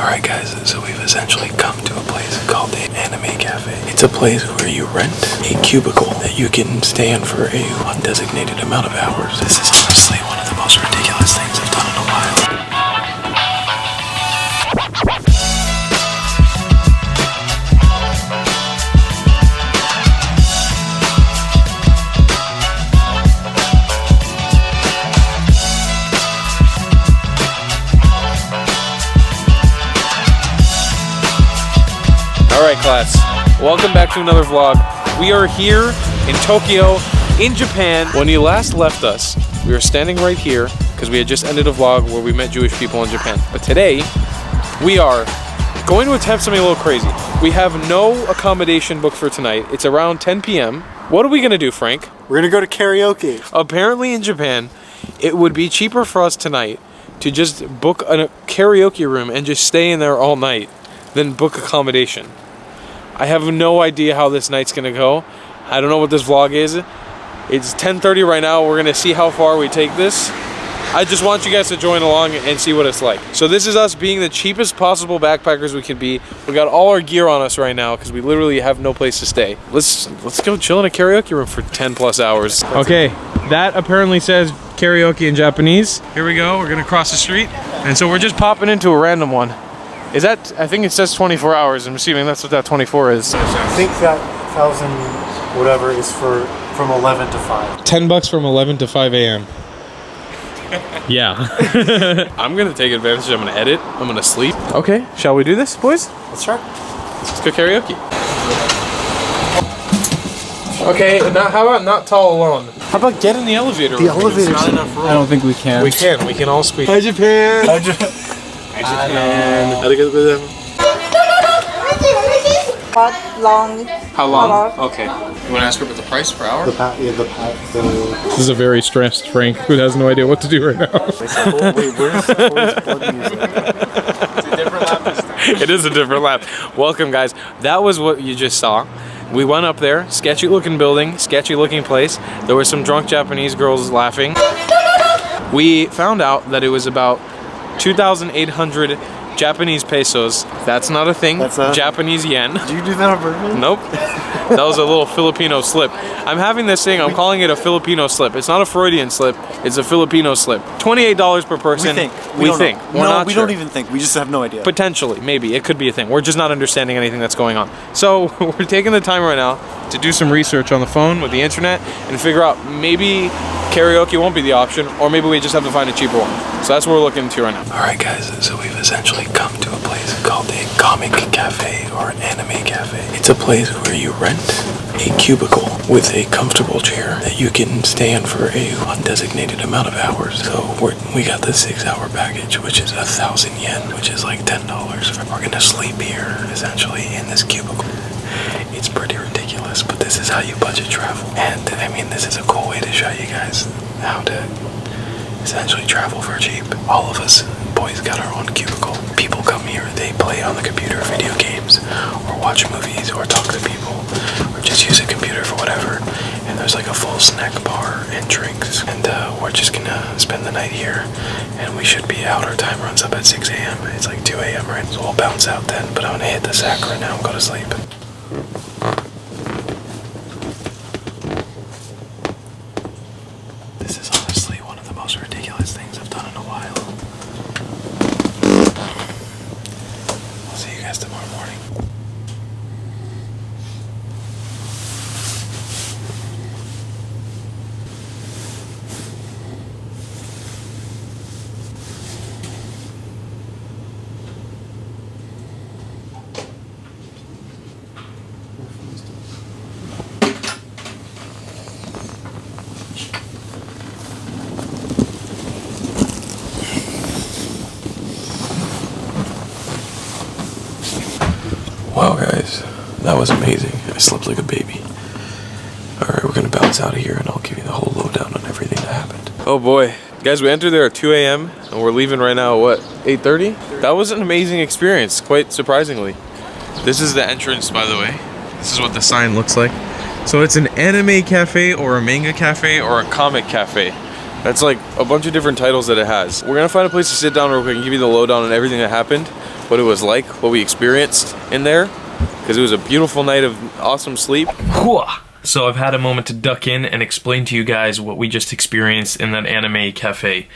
Alright guys, so we've essentially come to a place called the Anime Cafe. It's a place where you rent a cubicle that you can stay in for a undesignated amount of hours. This is honestly one of the most ridiculous things I've done in a while. Alright class, welcome back to another vlog. We are here in Tokyo, in Japan. When you last left us, we were standing right here because we had just ended a vlog where we met Jewish people in Japan. But today, we are going to attempt something a little crazy. We have no accommodation booked for tonight. It's around 10 p.m. What are we gonna do, Frank? We're gonna go to karaoke. Apparently in Japan, it would be cheaper for us tonight to just book a karaoke room and just stay in there all night than book accommodation. I have no idea how this night's gonna go. I don't know what this vlog is. It's 10:30 right now. We're gonna see how far we take this. I just want you guys to join along and see what it's like. So this is us being the cheapest possible backpackers we can be. We got all our gear on us right now because we literally have no place to stay. Let's go chill in a karaoke room for 10 plus hours. Okay, that apparently says karaoke in Japanese. Here we go, we're gonna cross the street. And so we're just popping into a random one. Is that, I think it says 24 hours. I'm assuming that's what that 24 is. I think that 1,000 whatever is from 11 to 5. 10 bucks from 11 to 5 a.m. Yeah. I'm gonna take advantage. I'm gonna edit. I'm gonna sleep. Okay, shall we do this, boys? Let's try. Let's go karaoke. Okay, now how about not tall alone? How about get in the elevator? The elevator. Not enough room. I don't think we can. We can. We can all squeeze. Hi Japan. Hi Japan. How long? How long? Okay. You want to ask her about the price per hour? The This is a very stressed Frank who has no idea what to do right now. wait, where's plug music? It's a different lap this time. It is a different lap. Welcome, guys. That was what you just saw. We went up there, sketchy looking building, sketchy looking place. There were some drunk Japanese girls laughing. We found out that it was about 2,800 Japanese pesos. That's not a thing. That's a Japanese yen. Do you do that on purpose? Nope. That was a little Filipino slip. I'm having this thing, I'm calling it a Filipino slip. It's not a Freudian slip, it's a Filipino slip. $28 per person. We We think. Know. We're no, not we sure. don't even think. We just have no idea. Potentially, maybe. It could be a thing. We're just not understanding anything that's going on. So we're taking the time right now to do some research on the phone with the internet and figure out maybe karaoke won't be the option, or maybe we just have to find a cheaper one. So that's what we're looking into right now. Alright guys, so we've essentially come to a place called a comic cafe or an anime cafe. It's a place where you rent a cubicle with a comfortable chair that you can stay in for a undesignated amount of hours. So we got the 6-hour package, which is 1,000 yen, which is like $10. We're gonna sleep here essentially in this cubicle. It's pretty ridiculous, but this is how you budget travel. And I mean, this is a cool way to show you guys how to essentially travel for cheap. All of us boys got our own cubicle. People come here, they play on the computer video games, or watch movies, or talk to people, or just use a computer for whatever. And there's like a full snack bar and drinks. And we're just gonna spend the night here, and we should be out. Our time runs up at 6 a.m. It's like 2 a.m. right? So we'll bounce out then, but I'm gonna hit the sack right now and go to sleep. This is honestly one of the most ridiculous things I've done in a while. I'll see you guys tomorrow morning. Wow guys, that was amazing. I slept like a baby. Alright, we're gonna bounce out of here and I'll give you the whole lowdown on everything that happened. Oh boy. Guys, we entered there at 2 a.m. and we're leaving right now at what, 8:30? That was an amazing experience, quite surprisingly. This is the entrance, by the way. This is what the sign looks like. So it's an anime cafe or a manga cafe or a comic cafe. That's like a bunch of different titles that it has. We're gonna find a place to sit down real quick and give you the lowdown on everything that happened. what it was like, what we experienced in there, because it was a beautiful night of awesome sleep. So I've had a moment to duck in and explain to you guys what we just experienced in that anime cafe.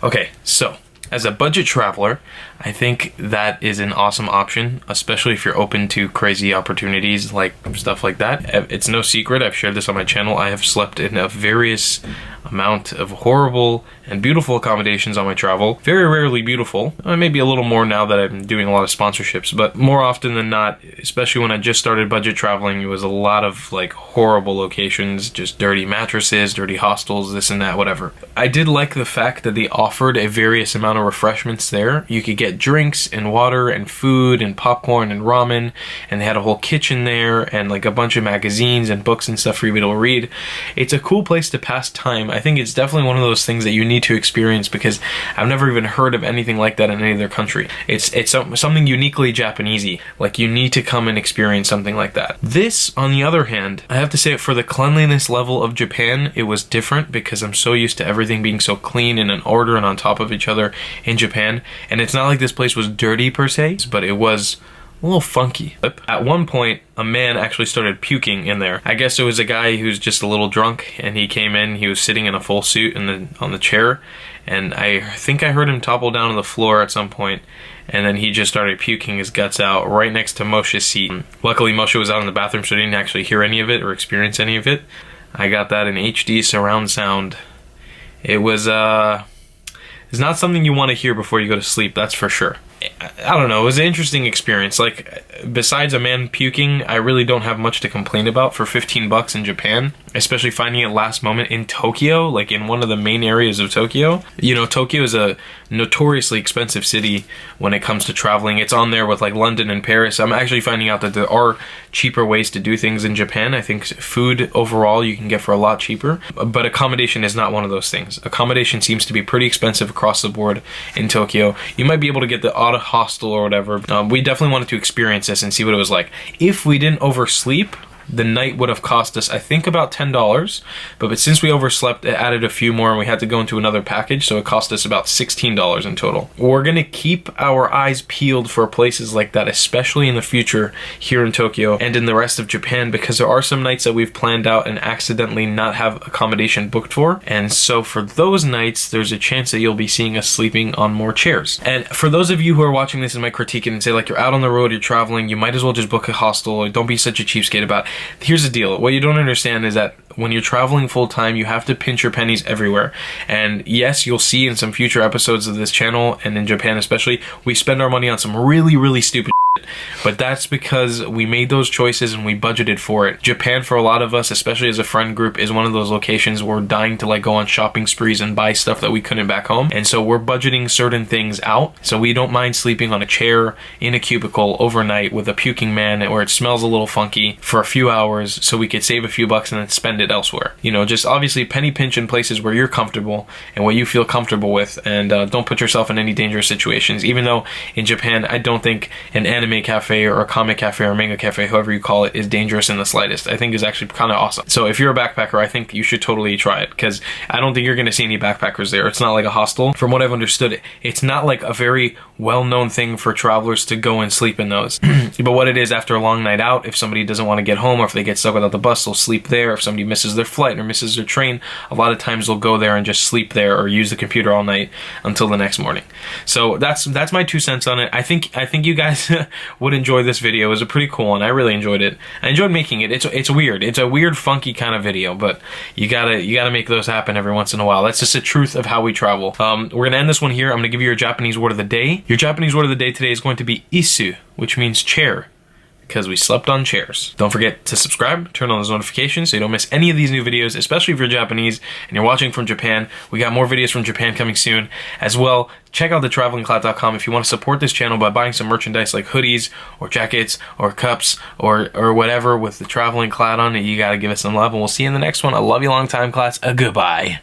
Okay, so as a budget traveler, I think that is an awesome option, especially if you're open to crazy opportunities like stuff like that. It's no secret, I've shared this on my channel, I have slept in a various amount of horrible and beautiful accommodations on my travel. Very rarely beautiful, maybe a little more now that I'm doing a lot of sponsorships, but more often than not, especially when I just started budget traveling, it was a lot of like horrible locations, just dirty mattresses, dirty hostels, this and that, whatever. I did like the fact that they offered a various amount of refreshments there. You could get drinks and water and food and popcorn and ramen, and they had a whole kitchen there and like a bunch of magazines and books and stuff for you to read. It's a cool place to pass time. I think it's definitely one of those things that you need to experience because I've never even heard of anything like that in any other country. It's something uniquely Japanesey. Like, you need to come and experience something like that. This, on the other hand, I have to say, for the cleanliness level of Japan, it was different because I'm so used to everything being so clean and in order and on top of each other in Japan. And it's not like this place was dirty per se, but it was a little funky. At one point, a man actually started puking in there. I guess it was a guy who's just a little drunk, and he came in, he was sitting in a full suit on the chair, and I think I heard him topple down on the floor at some point, and then he just started puking his guts out right next to Moshe's seat. Luckily, Moshe was out in the bathroom, so I didn't actually hear any of it or experience any of it. I got that in HD surround sound. It was, it's not something you want to hear before you go to sleep, that's for sure. I don't know, it was an interesting experience. Like, besides a man puking, I really don't have much to complain about for 15 bucks in Japan, especially finding it last moment in Tokyo, like in one of the main areas of Tokyo. You know, Tokyo is a notoriously expensive city when it comes to traveling. It's on there with like London and Paris. I'm actually finding out that there are cheaper ways to do things in Japan. I think food overall you can get for a lot cheaper, but accommodation is not one of those things. Accommodation seems to be pretty expensive across the board in Tokyo. You might be able to get the odd hostel or whatever. We definitely wanted to experience this and see what it was like. If we didn't oversleep, the night would have cost us, I think, about $10, but since we overslept, it added a few more and we had to go into another package, so it cost us about $16 in total. We're gonna keep our eyes peeled for places like that, especially in the future here in Tokyo and in the rest of Japan, because there are some nights that we've planned out and accidentally not have accommodation booked for, and so for those nights, there's a chance that you'll be seeing us sleeping on more chairs. And for those of you who are watching this and might critique it and say, like, you're out on the road, you're traveling, you might as well just book a hostel, or don't be such a cheapskate about it. Here's the deal. What you don't understand is that when you're traveling full time, you have to pinch your pennies everywhere. And yes, you'll see in some future episodes of this channel, and in Japan especially, we spend our money on some really, really stupid shit. But that's because we made those choices and we budgeted for it. Japan, for a lot of us, especially as a friend group, is one of those locations where we're dying to like go on shopping sprees and buy stuff that we couldn't back home. And so we're budgeting certain things out. So we don't mind sleeping on a chair in a cubicle overnight with a puking man where it smells a little funky for a few hours so we could save a few bucks and then spend it elsewhere. You know, just obviously penny pinch in places where you're comfortable and what you feel comfortable with, and don't put yourself in any dangerous situations. Even though in Japan, I don't think an anime cafe or a comic cafe or manga cafe, however you call it, is dangerous in the slightest. I think it's actually kind of awesome. So if you're a backpacker, I think you should totally try it, because I don't think you're going to see any backpackers there. It's not like a hostel. From what I've understood, it's not like a very well-known thing for travelers to go and sleep in those. But what it is, after a long night out, if somebody doesn't want to get home, or if they get stuck without the bus, they'll sleep there. If somebody misses their flight or misses their train, a lot of times they'll go there and just sleep there or use the computer all night until the next morning. So that's my 2 cents on it. I think you guys would enjoy this video. It was a pretty cool one. I really enjoyed it. I enjoyed making it. It's weird. It's a weird, funky kind of video, but you gotta make those happen every once in a while. That's just the truth of how we travel. We're gonna end this one here. I'm gonna give you your Japanese word of the day. Your Japanese word of the day today is going to be isu, which means chair, because we slept on chairs. Don't forget to subscribe, turn on those notifications so you don't miss any of these new videos, especially if you're Japanese and you're watching from Japan. We got more videos from Japan coming soon. As well, check out thetravelingclatt.com if you want to support this channel by buying some merchandise like hoodies or jackets or cups or whatever with the Traveling Clatt on it. You gotta give us some love, and we'll see you in the next one. I love you long time, class. Goodbye.